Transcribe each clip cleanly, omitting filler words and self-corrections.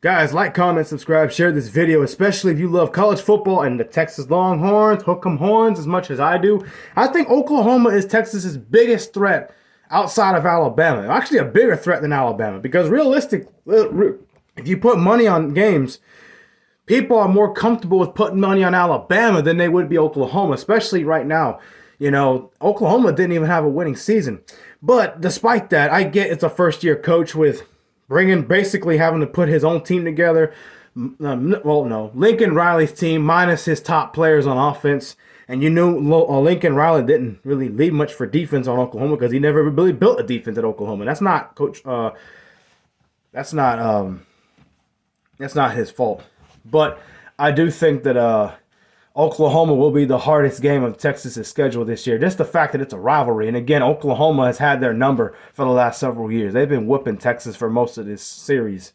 Guys, like, comment, subscribe, share this video, especially if you love college football and the Texas Longhorns, hook 'em horns as much as I do. I think Oklahoma is Texas's biggest threat outside of Alabama. Actually, a bigger threat than Alabama because if you put money on games, people are more comfortable with putting money on Alabama than they would be Oklahoma, especially right now. You know, Oklahoma didn't even have a winning season. But despite that, I get it's a first-year coach with basically having to put his own team together. Lincoln Riley's team minus his top players on offense. And you knew Lincoln Riley didn't really leave much for defense on Oklahoma because he never really built a defense at Oklahoma. That's not That's not his fault. But I do think that Oklahoma will be the hardest game of Texas' schedule this year. Just the fact that it's a rivalry. And again, Oklahoma has had their number for the last several years. They've been whooping Texas for most of this series.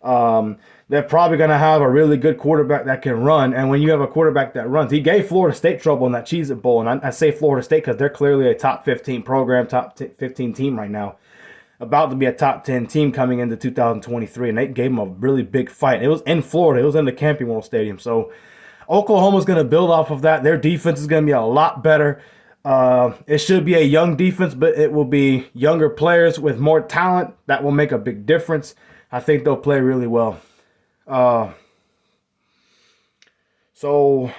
They're probably going to have a really good quarterback that can run. And when you have a quarterback that runs, he gave Florida State trouble in that Cheez-It Bowl. And I say Florida State because they're clearly a top 15 program, top 15 team right now. About to be a top 10 team coming into 2023. And they gave them a really big fight. It was in Florida. It was in the Camping World Stadium. So Oklahoma's going to build off of that. Their defense is going to be a lot better. It should be a young defense, but it will be younger players with more talent. That will make a big difference. I think they'll play really well. So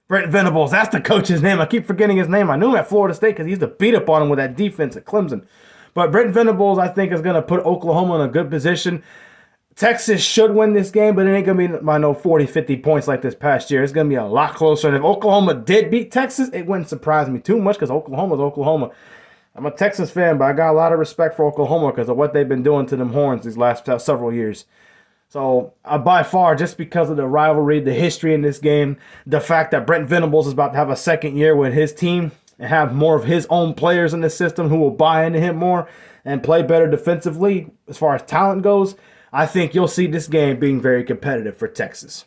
Brent Venables, that's the coach's name. I keep forgetting his name. I knew him at Florida State because he used to beat up on him with that defense at Clemson. But Brent Venables, I think, is going to put Oklahoma in a good position. Texas should win this game, but it ain't going to be by no 40, 50 points like this past year. It's going to be a lot closer. And if Oklahoma did beat Texas, it wouldn't surprise me too much because Oklahoma's Oklahoma. I'm a Texas fan, but I got a lot of respect for Oklahoma because of what they've been doing to them Horns these last several years. So by far, just because of the rivalry, the history in this game, the fact that Brent Venables is about to have a second year with his team and have more of his own players in the system who will buy into him more and play better defensively as far as talent goes, I think you'll see this game being very competitive for Texas.